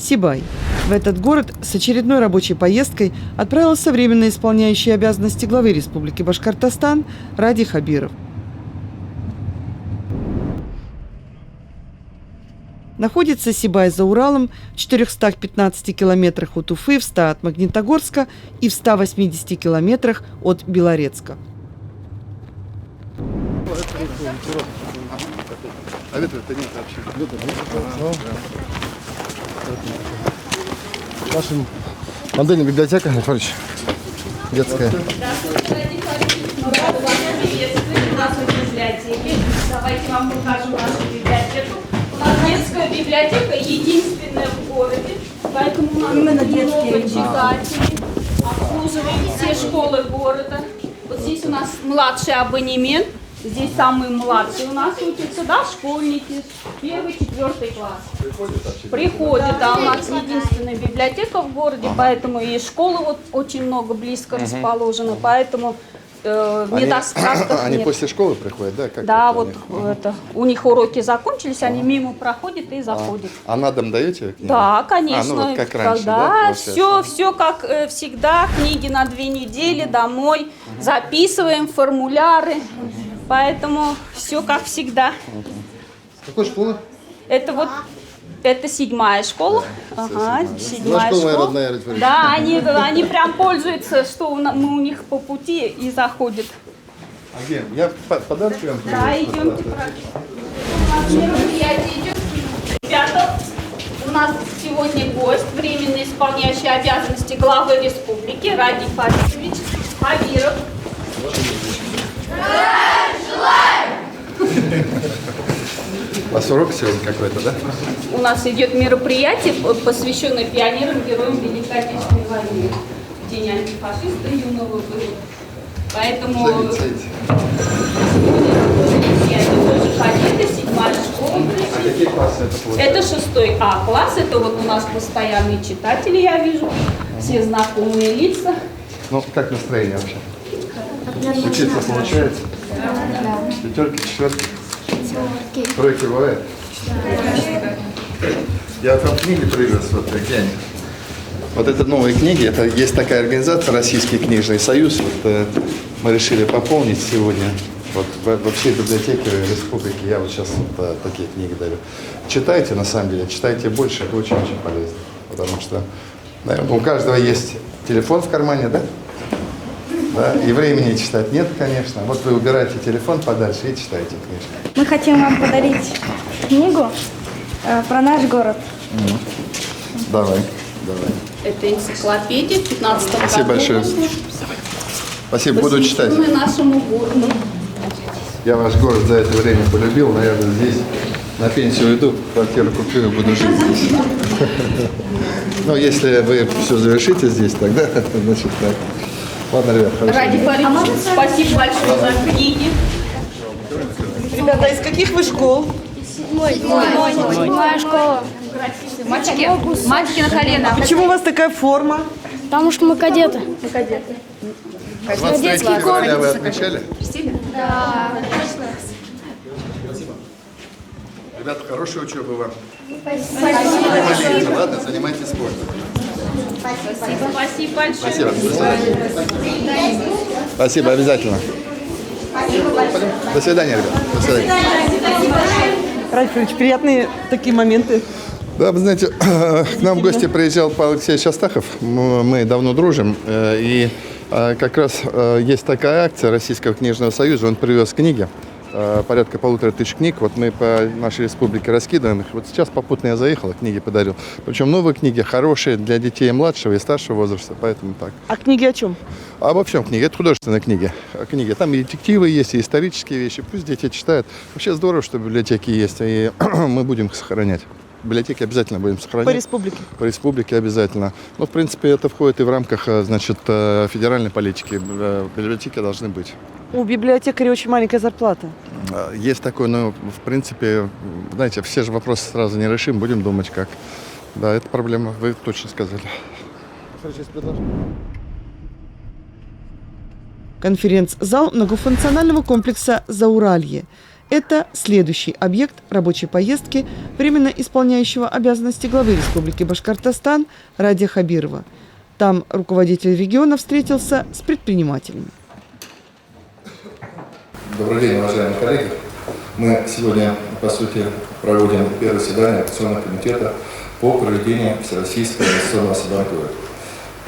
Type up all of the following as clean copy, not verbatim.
Сибай. В этот город с очередной рабочей поездкой отправился временно исполняющий обязанности главы Республики Башкортостан Ради Хабиров. Находится Сибай за Уралом в 415 километрах от Уфы, в 100 от Магнитогорска и в 180 километрах от Белорецка. А ветра-то нет вообще. Наша модельная библиотека, Анатольевич, детская. Давайте вам покажу нашу библиотеку. У нас детская библиотека единственная в городе, поэтому у нас много читателей, обслуживаем все школы города. Вот здесь у нас младший абонемент, здесь самые младшие у нас учатся, да, школьники, 1-4 класс. Приходят, да, у нас единственная библиотека в городе, поэтому и школы вот очень много близко расположены, поэтому не даст Они нет. после школы приходят, да? Как Да, это вот это, у них уроки закончились, они мимо проходят и заходят. А на дом даете книги? Да, конечно. Ну, вот как раньше, да? Да, Все как всегда, книги на 2 недели домой, записываем формуляры, поэтому все как всегда. С какой школы? Это вот, это 7-я школа. Ага, 7-я школа моя школа. родная, Ратибор. Да, они прям пользуются, что мы у них по пути и заходят. А где? Я подарки вам Да, привез. идемте. У нас мероприятие идет. Ребята, у нас сегодня гость, временно исполняющий обязанности главы республики Ради Фаритович Хабиров. У вас урок сегодня какой-то, да? У нас идет мероприятие, посвященное пионерам, героям Великой Отечественной войны. День антифашиста юного года. Поэтому Садитесь. тоже кадеты, 7-я школа. А какие классы это получается? Это 6 А класс, это вот у нас постоянные читатели, я вижу, все знакомые лица. Ну, как настроение вообще? Учиться получается? Пятерки, четверки? Тройки бывает? Я вам книги привез, вот такие они. Вот это новые книги, это есть такая организация Российский книжный союз. Вот, мы решили пополнить сегодня. Вот во всей библиотеке республики я вот сейчас вот, такие книги дарю. Читайте, на самом деле, читайте больше, это очень-очень полезно. Потому что, наверное, у каждого есть телефон в кармане, да? Да, и времени читать нет, конечно. Вот вы убираете телефон подальше и читаете книжку. Мы хотим вам подарить книгу про наш город. Давай. Это энциклопедия в 15 году. Спасибо большое. Спасибо, буду читать. Посвященная нашему городу. Я ваш город за это время полюбил, наверное, здесь на пенсию уйду, квартиру куплю и буду жить здесь. Ну, если вы все завершите здесь, тогда, значит, так. Ладно, ребят, хорошо. Ради Фаритович, спасибо большое за книги. Ребята, из каких вы школ? Моя школа. Мальчики на колено. Почему у вас такая форма? Потому что мы кадеты. 23 февраля вы отмечали? Да. Ребята, хорошей учебы вам. Спасибо. Ладно, занимайтесь спортом. Спасибо большое. Спасибо. Спасибо, обязательно. До свидания, ребят. До свидания. Ради Фаритович, приятные такие моменты. Да, вы знаете, к нам в гости приезжал Павел Алексеевич Астахов. Мы давно дружим. И как раз есть такая акция Российского книжного союза. Он привез книги. Порядка 1500 книг. Вот мы по нашей республике раскидываем их. Вот сейчас попутно я заехал, книги подарил. Причем новые книги, хорошие для детей младшего и старшего возраста. Поэтому так. А книги о чем? А обо всем книги. Это художественные книги. Там и детективы есть, и исторические вещи. Пусть дети читают. Вообще здорово, что библиотеки есть. И мы будем их сохранять. Библиотеки обязательно будем сохранять. По республике? По республике обязательно. Ну, в принципе, это входит и в рамках, значит, федеральной политики. Библиотеки должны быть. У библиотекаря очень маленькая зарплата. Есть такое, но, в принципе, знаете, все же вопросы сразу не решим. Будем думать, как. Да, это проблема. Вы точно сказали. Конференц-зал многофункционального комплекса «Зауралье». Это следующий объект рабочей поездки временно исполняющего обязанности главы Республики Башкортостан Радия Хабирова. Там руководитель региона встретился с предпринимателями. Добрый день, уважаемые коллеги. Мы сегодня, по сути, проводим первое заседание Акционного комитета по проведению Всероссийского инвестиционного сабантуя.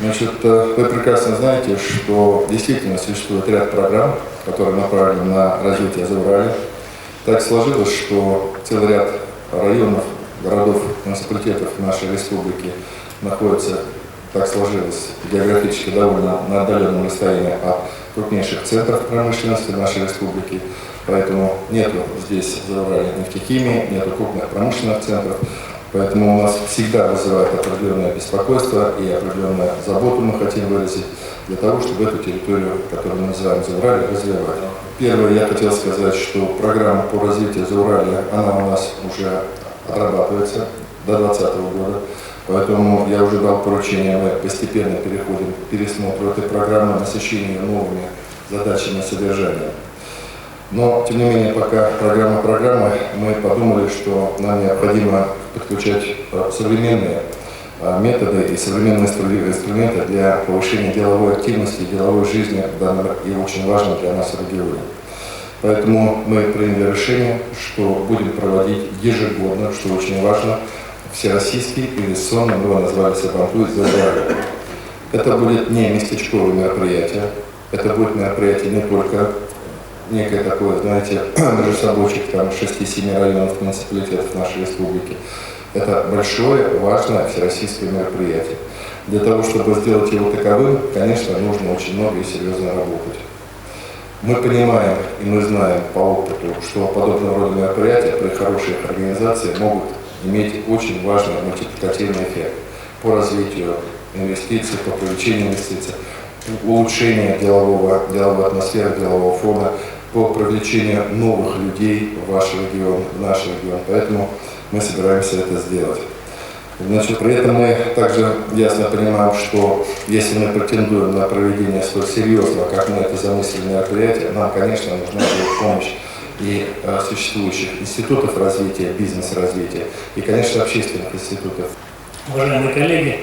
Значит, вы прекрасно знаете, что действительно существует ряд программ, которые направлены на развитие Зауралья. Так сложилось, что целый ряд районов, городов, муниципалитетов нашей республики находятся, так сложилось, географически довольно на отдаленном расстоянии от крупнейших центров промышленности нашей республики. Поэтому нету здесь Зауралья нефтехимии, нету крупных промышленных центров. Поэтому у нас всегда вызывает определенное беспокойство и определенную заботу мы хотим выразить для того, чтобы эту территорию, которую мы называем Зауралье, развивать. Первое, я хотел сказать, что программа по развитию Зауралья, она у нас уже отрабатывается до 2020 года. Поэтому я уже дал поручение, мы постепенно переходим к пересмотру этой программы, насыщению новыми задачами и содержанием. Но, тем не менее, пока программа, мы подумали, что нам необходимо подключать современные методы и современные инструменты для повышения деловой активности и деловой жизни в данном и очень важном для нас регионе. Поэтому мы приняли решение, что будем проводить ежегодно, что очень важно, всероссийский инвестиционный, мы его назвали Сабантуй Зауралье. Это будет не местечковое мероприятие, это будет мероприятие не только некое такое, знаете, межсобойчик там 6-7 районов муниципалитетов нашей республики. Это большое, важное всероссийское мероприятие. Для того, чтобы сделать его таковым, конечно, нужно очень много и серьезно работать. Мы понимаем и мы знаем по опыту, что подобного рода мероприятия при хорошей их организации могут иметь очень важный мультипликативный эффект по развитию инвестиций, по привлечению инвестиций, улучшению деловой атмосферы, делового фона, по привлечению новых людей в ваш регион, в наш регион. Поэтому мы собираемся это сделать. Значит, при этом мы также ясно понимаем, что если мы претендуем на проведение столь серьезного, как мы это замыслили, мероприятия, нам, конечно, нужна будет помощь и существующих институтов развития, бизнес-развития, и, конечно, общественных институтов. Уважаемые коллеги,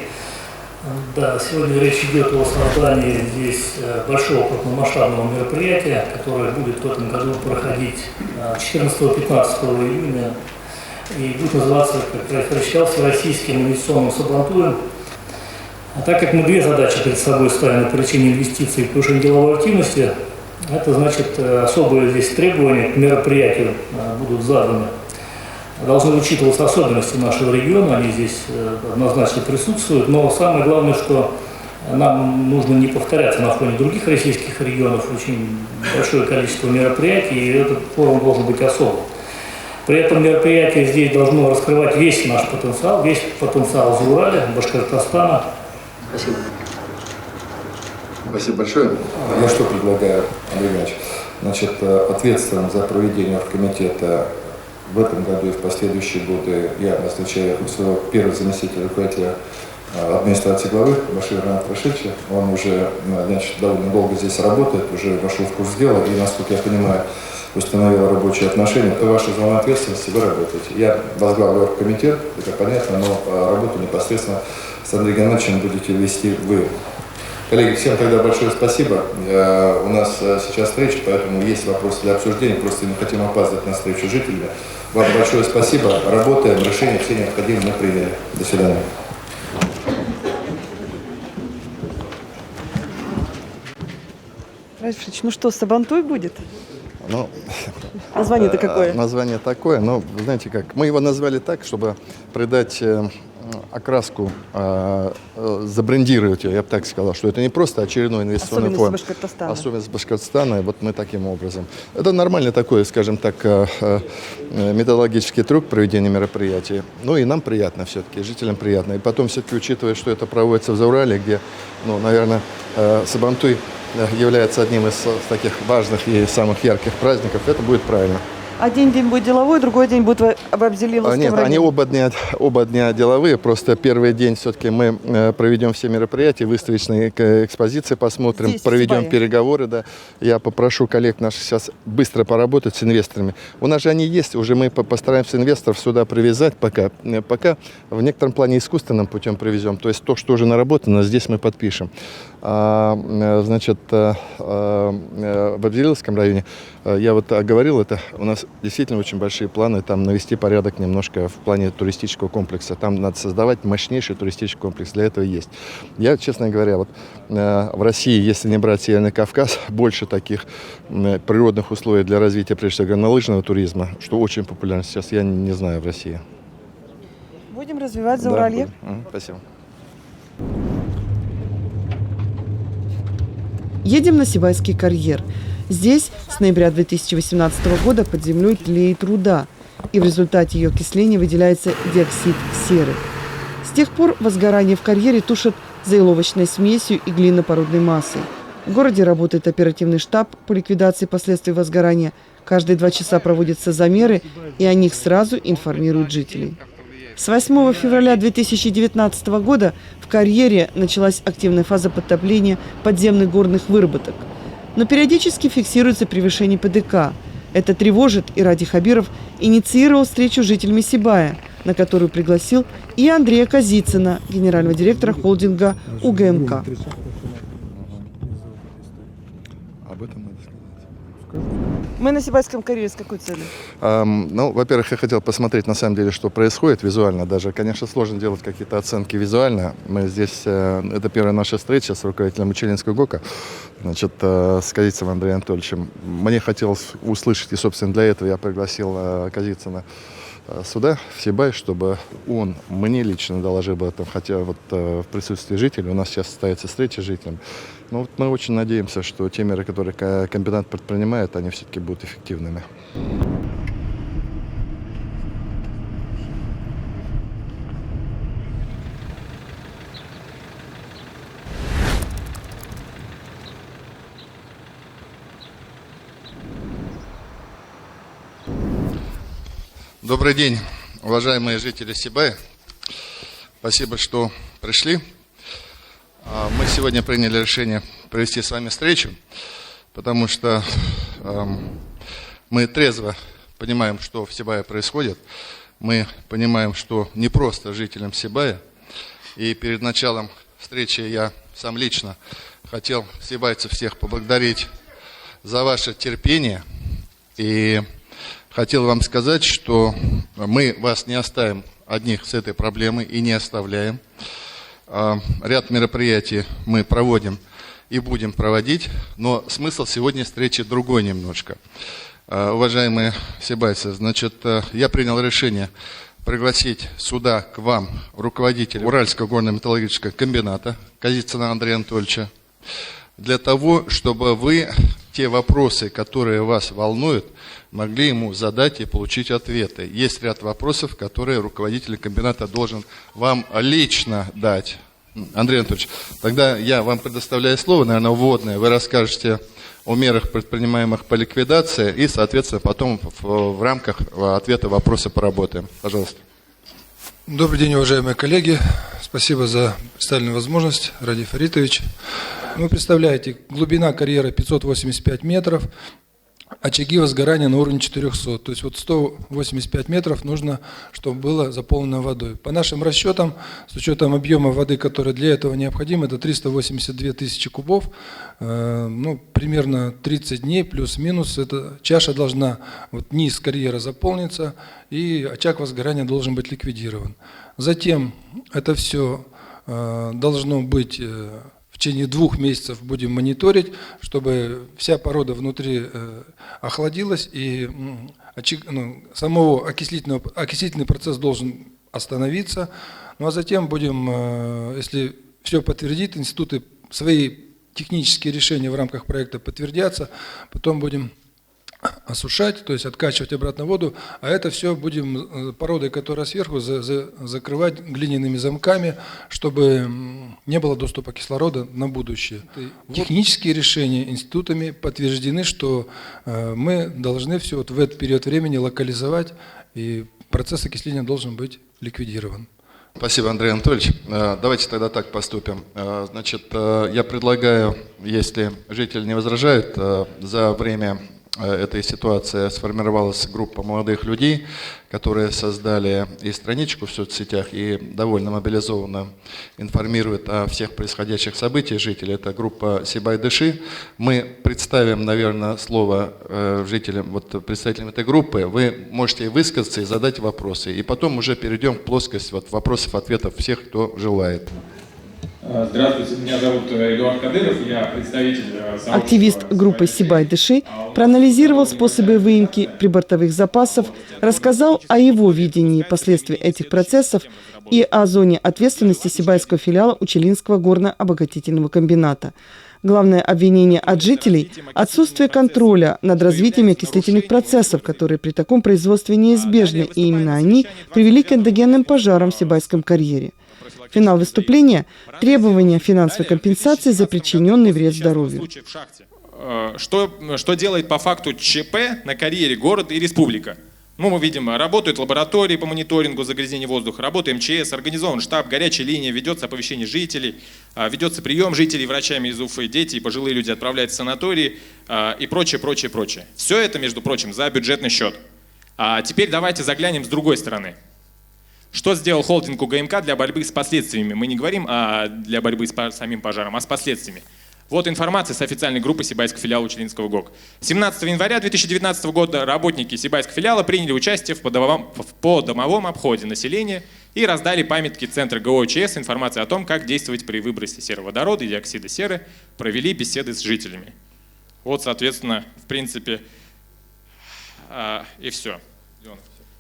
да, сегодня речь идет о создании здесь большого крупномасштабного мероприятия, которое будет в этом году проходить 14-15 июня и будет называться, как я кричал, Всероссийским инвестиционным сабантуем. А так как мы две задачи перед собой ставим на привлечение инвестиций и повышение деловой активности, это значит особые здесь требования к мероприятию будут заданы. Должны учитываться особенности нашего региона, они здесь однозначно присутствуют, но самое главное, что нам нужно не повторяться на фоне других российских регионов, очень большое количество мероприятий, и этот форум должен быть особым. При этом мероприятие здесь должно раскрывать весь наш потенциал, весь потенциал Зауралья, Башкортостана. Спасибо. Спасибо большое. Я что предлагаю, Андрей Иванович? Значит, ответственным за проведение комитета в этом году и в последующие годы я назначаю своего первого заместителя руководителя администрации главы Башира Рената Рашидовича. Он уже, значит, довольно долго здесь работает, уже вошел в курс дела и, насколько я понимаю, установил рабочие отношения. Это ваша зона ответственности, вы работаете. Я возглавлю комитет, это понятно, но работу непосредственно с Андреем Геннадьевичем будете вести вы. Коллеги, всем тогда большое спасибо. У нас сейчас встреча, поэтому есть вопросы для обсуждения, просто не хотим опаздывать на встречу с жителями. Вам большое спасибо. Работаем, решения все необходимые мы приняли. До свидания. Радишевич, ну что, Сабантуй будет? Ну, Название-то какое? Название такое, но, знаете как, мы его назвали так, чтобы придать окраску, забрендировать ее, я бы так сказал, что это не просто очередной инвестиционный фонд. Особенность Башкортостана, вот мы таким образом. Это нормальный такой, скажем так, методологический труд проведения мероприятий. Ну и нам приятно все-таки, жителям приятно. И потом все-таки, учитывая, что это проводится в Зауралье, где, ну, наверное, Сабантуй является одним из таких важных и самых ярких праздников, это будет правильно. Один день будет деловой, другой день будет в Абзелиловском Нет, районе. они оба дня деловые, просто первый день все-таки мы проведем все мероприятия, выставочные экспозиции посмотрим, Здесь, в проведем Сибае. переговоры, да. Я попрошу коллег наших сейчас быстро поработать с инвесторами. У нас же они есть, уже мы постараемся инвесторов сюда привязать пока в некотором плане искусственным путем привезем, то есть то, что уже наработано, здесь мы подпишем. Значит, в Абзелиловском районе, я вот говорил, это у нас действительно очень большие планы там навести порядок немножко в плане туристического комплекса. Там надо создавать мощнейший туристический комплекс, для этого есть. Я, честно говоря, вот в России, если не брать Северный Кавказ, больше таких природных условий для развития, прежде всего, горнолыжного туризма, что очень популярно сейчас, я не знаю в России. Будем развивать Да, Зауралье. спасибо. Едем на Сибайский карьер. Здесь с ноября 2018 года под землей тлеет руда, и в результате ее окисления выделяется диоксид серы. С тех пор возгорание в карьере тушат заиловочной смесью и глинопородной массой. В городе работает оперативный штаб по ликвидации последствий возгорания. Каждые 2 часа проводятся замеры, и о них сразу информируют жителей. С 8 февраля 2019 года в карьере началась активная фаза подтопления подземных горных выработок. Но периодически фиксируется превышение ПДК. Это тревожит, и Ради Хабиров инициировал встречу с жителями Сибая, на которую пригласил и Андрея Козицына, генерального директора холдинга УГМК. Об этом надо сказать. Мы на Сибайском карьере с какой целью? Ну, во-первых, я хотел посмотреть, на самом деле, что происходит визуально. Даже, конечно, сложно делать какие-то оценки визуально. Мы здесь, это первая наша встреча с руководителем Учелинского ГОКа, значит, с Козицыным Андреем Анатольевичем. Мне хотелось услышать, и, собственно, для этого я пригласил Козицына сюда, в Сибай, чтобы он мне лично доложил об этом, хотя вот в присутствии жителей, у нас сейчас состоится встреча с жителями. Но вот мы очень надеемся, что те меры, которые комбинат предпринимает, они все-таки будут эффективными. Добрый день, уважаемые жители Сибая. Спасибо, что пришли. Мы сегодня приняли решение провести с вами встречу, потому что мы трезво понимаем, что в Сибае происходит. Мы понимаем, что не просто жителям Сибая. И перед началом встречи я сам лично хотел сибайцев всех поблагодарить за ваше терпение. И хотел вам сказать, что мы вас не оставим одних с этой проблемой и не оставляем. Ряд мероприятий мы проводим и будем проводить, но смысл сегодняшней встречи другой немножко. Уважаемые сибайцы, значит, я принял решение пригласить сюда к вам руководителя Уральского горно-металлургического комбината Козицына Андрея Анатольевича, для того, чтобы вы те вопросы, которые вас волнуют, могли ему задать и получить ответы. Есть ряд вопросов, которые руководитель комбината должен вам лично дать. Андрей Анатольевич, тогда я вам предоставляю слово, наверное, вводное. Вы расскажете о мерах, предпринимаемых по ликвидации, и, соответственно, потом в рамках ответа вопроса поработаем. Пожалуйста. Добрый день, уважаемые коллеги. Спасибо за представленную возможность, Ради Фаритович. Вы представляете, глубина карьера 585 метров, очаги возгорания на уровне 400. То есть вот 185 метров нужно, чтобы было заполнено водой. По нашим расчетам, с учетом объема воды, который для этого необходим, это 382 тысячи кубов. Примерно 30 дней плюс-минус. Эта чаша должна, вот низ карьера заполниться, и очаг возгорания должен быть ликвидирован. Затем это все должно быть... В течение 2 месяцев будем мониторить, чтобы вся порода внутри охладилась, и окислительный процесс должен остановиться. Ну а затем будем, если все подтвердит, институты свои технические решения в рамках проекта подтвердятся, потом будем осушать, то есть откачивать обратно воду, а это все будем породой, которая сверху, закрывать глиняными замками, чтобы не было доступа кислорода на будущее. Технические решения институтами подтверждены, что мы должны все вот в этот период времени локализовать, и процесс окисления должен быть ликвидирован. Спасибо, Андрей Анатольевич. Давайте тогда так поступим. Значит, я предлагаю, если жители не возражают, за время этой ситуации сформировалась группа молодых людей, которые создали и страничку в соцсетях, и довольно мобилизованно информируют о всех происходящих событиях жителей. Это группа Сибай-Дыши. Мы представим, наверное, слово жителям, вот представителям этой группы. Вы можете высказаться и задать вопросы. И потом уже перейдем к плоскости вот вопросов-ответов всех, кто желает. Здравствуйте, меня зовут Эдуард Кадыров, я представитель сообщества... Активист группы Сибай-Дыши проанализировал способы выемки прибортовых запасов, рассказал о его видении последствий этих процессов и о зоне ответственности Сибайского филиала Учелинского горно-обогатительного комбината. Главное обвинение от жителей – отсутствие контроля над развитием окислительных процессов, которые при таком производстве неизбежны, и именно они привели к эндогенным пожарам в Сибайском карьере. Финал выступления – требования финансовой компенсации за причиненный вред здоровью. Что делает по факту ЧП на карьере город и республика? Ну, мы видим, работают лаборатории по мониторингу загрязнения воздуха, работает МЧС, организован штаб, горячая линия, ведется оповещение жителей, ведется прием жителей врачами из Уфы, дети и пожилые люди отправляются в санатории и прочее, прочее, прочее. Все это, между прочим, за бюджетный счет. А теперь давайте заглянем с другой стороны. Что сделал холдинг УГМК для борьбы с последствиями? Мы не говорим для борьбы с самим пожаром, а с последствиями. Вот информация с официальной группы Сибайского филиала Учелинского ГОК. 17 января 2019 года работники Сибайского филиала приняли участие в подомовом обходе населения и раздали памятки Центра ГО ЧС. Информация о том, как действовать при выбросе сероводорода и диоксида серы, провели беседы с жителями. Вот, соответственно, в принципе, и все.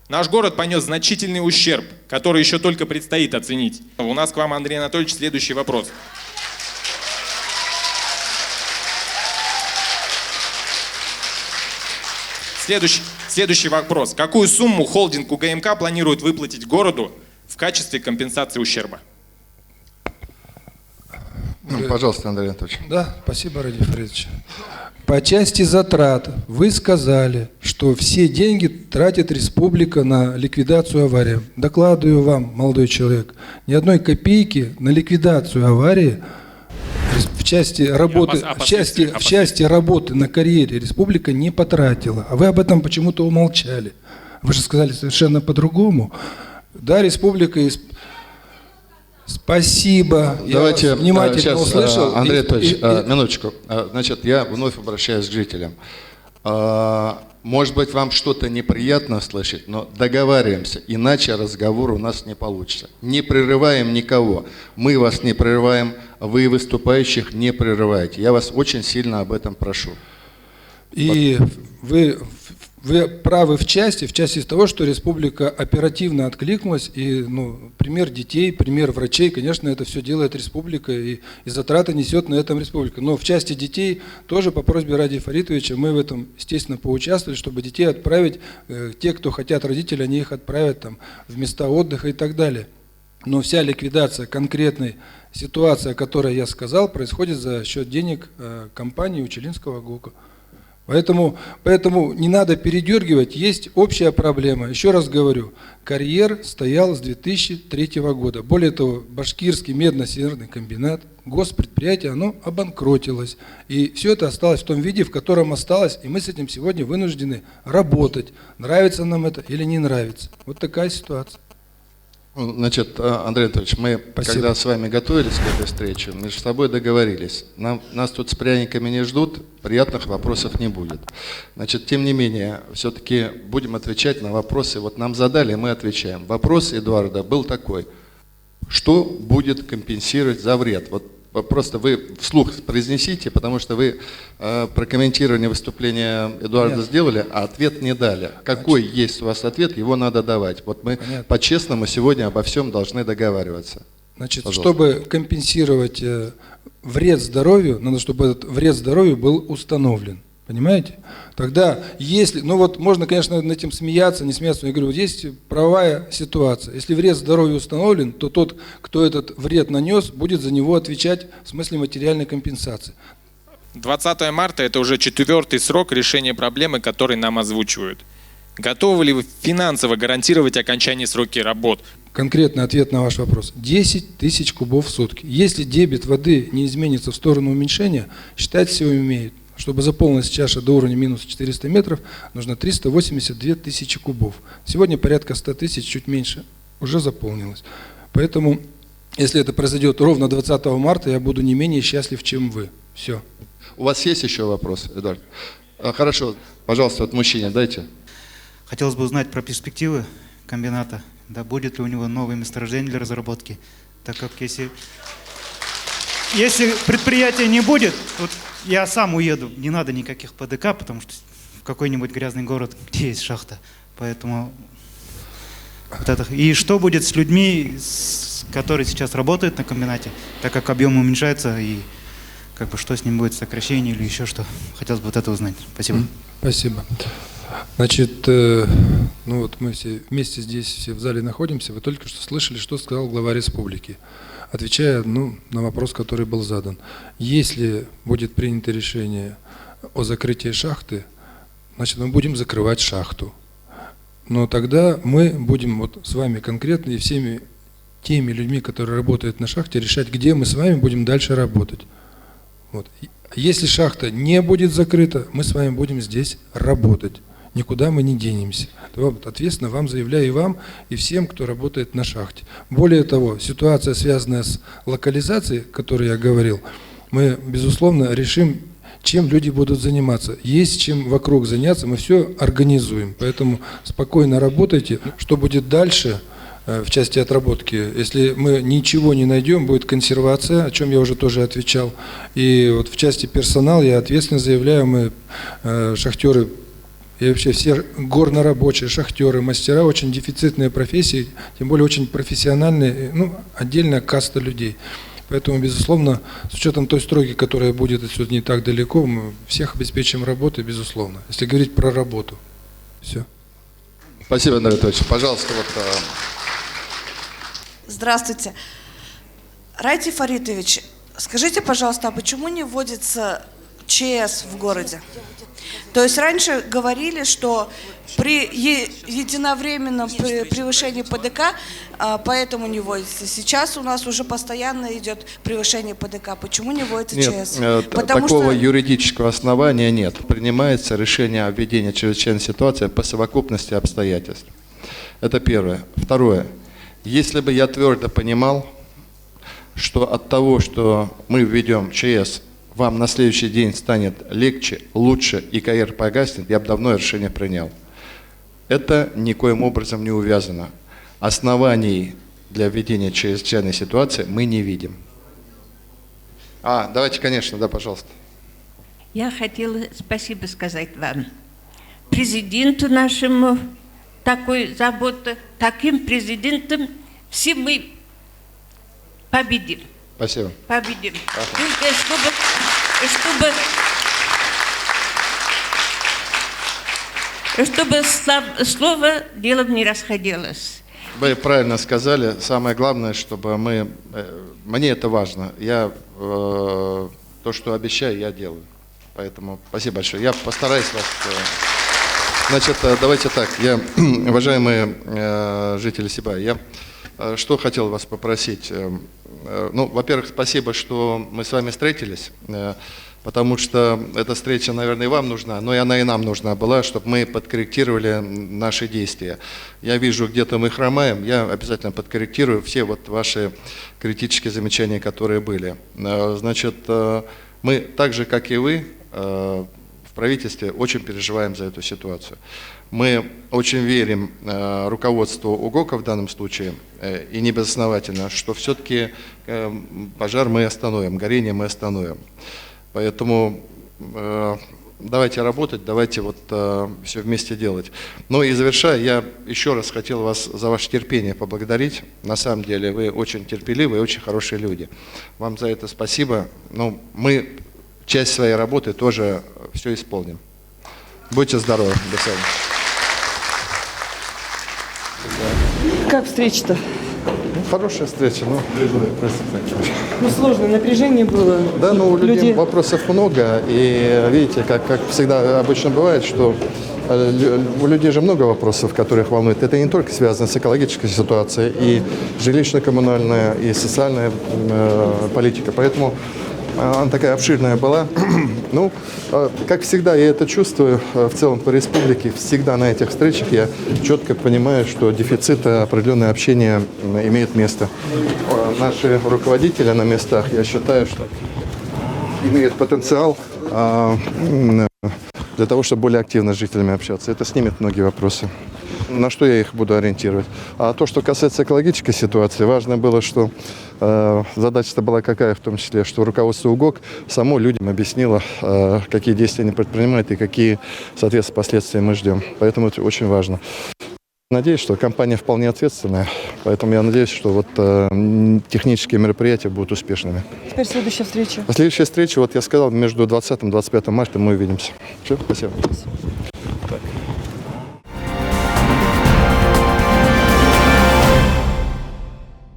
Наш город понес значительный ущерб, который еще только предстоит оценить. У нас к вам, Андрей Анатольевич, следующий вопрос. Следующий вопрос. Какую сумму холдинг УГМК планирует выплатить городу в качестве компенсации ущерба? Пожалуйста, Андрей Анатольевич. Да, спасибо, Ради Фаридович. По части затрат вы сказали, что все деньги тратит республика на ликвидацию аварии. Докладываю вам, молодой человек, ни одной копейки на ликвидацию аварии в части работы, в части работы на карьере республика не потратила. А вы об этом почему-то умолчали. Вы же сказали совершенно по-другому. Да, республика... Спасибо. Давайте, я внимательно сейчас, услышал. Андрей Анатольевич, минуточку. Значит, я вновь обращаюсь к жителям. Может быть, вам что-то неприятно слышать, но договариваемся, иначе разговор у нас не получится. Не прерываем никого. Мы вас не прерываем, вы выступающих не прерываете. Я вас очень сильно об этом прошу. И вы правы в части того, что республика оперативно откликнулась, и пример детей, пример врачей, конечно, это все делает республика, и затраты несет на этом республика. Но в части детей тоже по просьбе Ради Фаритовича мы в этом, естественно, поучаствовали, чтобы детей отправить, те, кто хотят родители, они их отправят там, в места отдыха и так далее. Но вся ликвидация конкретной ситуации, о которой я сказал, происходит за счет денег компании Учелинского ГОКа. Поэтому не надо передергивать, есть общая проблема. Еще раз говорю, карьер стоял с 2003 года. Более того, Башкирский медно-северный комбинат, госпредприятие, оно обанкротилось. И все это осталось в том виде, в котором осталось, и мы с этим сегодня вынуждены работать. Нравится нам это или не нравится. Вот такая ситуация. Значит, Андрей Анатольевич, мы, когда с вами готовились к этой встрече, мы же с тобой договорились. Нас тут с пряниками не ждут, приятных вопросов не будет. Значит, тем не менее, все-таки будем отвечать на вопросы. Вот нам задали, мы отвечаем. Вопрос Эдуарда был такой. Что будет компенсировать за вред? Вот просто вы вслух произнесите, потому что вы прокомментирование выступления Эдуарда сделали, а ответ не дали. Какой есть у вас ответ, его надо давать. Вот мы по-честному сегодня обо всем должны договариваться. Значит, чтобы компенсировать вред здоровью, надо, чтобы этот вред здоровью был установлен. Понимаете? Тогда, если, ну вот можно, конечно, над этим смеяться, не смеяться, но я говорю, вот есть правовая ситуация. Если вред здоровью установлен, то тот, кто этот вред нанес, будет за него отвечать в смысле материальной компенсации. 20 марта – это уже 4-й срок решения проблемы, который нам озвучивают. Готовы ли вы финансово гарантировать окончание сроки работ? Конкретный ответ на ваш вопрос. 10 тысяч кубов в сутки. Если дебит воды не изменится в сторону уменьшения, считать все умеют. Чтобы заполнилась чаша до уровня минус 400 метров, нужно 382 тысячи кубов. Сегодня порядка 100 тысяч, чуть меньше, уже заполнилось. Поэтому, если это произойдет ровно 20 марта, я буду не менее счастлив, чем вы. Все. У вас есть еще вопрос, Эдуард? Хорошо, пожалуйста, от мужчины дайте. Хотелось бы узнать про перспективы комбината. Да, будет ли у него новое месторождение для разработки? Так как если предприятия не будет, вот я сам уеду, не надо никаких ПДК, потому что в какой-нибудь грязный город, где есть шахта. Поэтому вот это. И что будет с людьми, которые сейчас работают на комбинате, так как объем уменьшается, и как бы что с ним будет, сокращение или еще что? Хотелось бы вот это узнать. Спасибо. Спасибо. Значит, ну вот мы все вместе здесь все в зале находимся, вы только что слышали, что сказал глава республики, отвечая на вопрос, который был задан. Если будет принято решение о закрытии шахты, значит, мы будем закрывать шахту. Но тогда мы будем вот с вами конкретно и всеми теми людьми, которые работают на шахте, решать, где мы с вами будем дальше работать. Вот. Если шахта не будет закрыта, мы с вами будем здесь работать. Никуда мы не денемся. Вот, ответственно вам заявляю и вам, и всем, кто работает на шахте. Более того, ситуация, связанная с локализацией, о которой я говорил, мы, безусловно, решим, чем люди будут заниматься. Есть чем вокруг заняться, мы все организуем. Поэтому спокойно работайте. Что будет дальше в части отработки? Если мы ничего не найдем, будет консервация, о чем я уже тоже отвечал. И вот в части персонала я ответственно заявляю, мы шахтеры, и вообще все горнорабочие, шахтеры, мастера, очень дефицитные профессии, тем более очень профессиональные, отдельная каста людей. Поэтому, безусловно, с учетом той стройки, которая будет отсюда не так далеко, мы всех обеспечим работой, безусловно. Если говорить про работу. Все. Спасибо, Андрей Анатольевич. Пожалуйста, вот... Здравствуйте. Райти Фаритович, скажите, пожалуйста, а почему не вводится ЧС в городе? То есть раньше говорили, что при единовременном превышении ПДК, поэтому не вводится. Сейчас у нас уже постоянно идет превышение ПДК. Почему не вводится ЧС? Нет, такого юридического основания нет. Принимается решение о введении чрезвычайной ситуации по совокупности обстоятельств. Это первое. Второе. Если бы я твердо понимал, что от того, что мы введем ЧС, вам на следующий день станет легче, лучше и КР погаснет, я бы давно решение принял. Это никоим образом не увязано. Оснований для введения чрезвычайной ситуации мы не видим. Давайте, конечно, да, пожалуйста. Я хотела спасибо сказать вам, президенту нашему, такой заботы, таким президентом все мы победим. Спасибо. Победим. Только чтобы слово делом не расходилось. Вы правильно сказали. Самое главное, чтобы мне это важно. То, что обещаю, я делаю. Поэтому спасибо большое. Я постараюсь вас... Значит, давайте так. Уважаемые жители Сибая, я что хотел вас попросить. Во-первых, спасибо, что мы с вами встретились, потому что эта встреча, наверное, и вам нужна, но и она и нам нужна была, чтобы мы подкорректировали наши действия. Я вижу, где-то мы хромаем, я обязательно подкорректирую все вот ваши критические замечания, которые были. Значит, мы так же, как и вы, в правительстве очень переживаем за эту ситуацию. Мы очень верим руководству УГОКа в данном случае, и не безосновательно, что все-таки пожар мы остановим, горение мы остановим. Поэтому давайте работать, давайте все вместе делать. И завершая, я еще раз хотел вас за ваше терпение поблагодарить. На самом деле вы очень терпеливые, очень хорошие люди. Вам за это спасибо. Мы часть своей работы тоже все исполним. Будьте здоровы. До свидания. Как встреча-то? Хорошая встреча, ну, Ну, сложно, напряжение было. да, ну, у людей Люди- вопросов много, и видите, как всегда обычно бывает, что у людей же много вопросов, которых волнует. Это не только связано с экологической ситуацией, и жилищно-коммунальная, и социальная политика. Поэтому она такая обширная была. Ну, как всегда, я это чувствую в целом по республике. Всегда на этих встречах я четко понимаю, что дефицит определенное общение имеет место. Наши руководители на местах, я считаю, что имеют потенциал для того, чтобы более активно с жителями общаться. Это снимет многие вопросы. На что я их буду ориентировать? А то, что касается экологической ситуации, важно было, что задача-то была какая, в том числе, что руководство УГОК само людям объяснило, какие действия они предпринимают и какие, соответственно, последствия мы ждем. Поэтому это очень важно. Надеюсь, что компания вполне ответственная, поэтому я надеюсь, что вот технические мероприятия будут успешными. Теперь следующая встреча. Следующая встреча, вот я сказал, между 20 и 25 марта мы увидимся. Все, спасибо.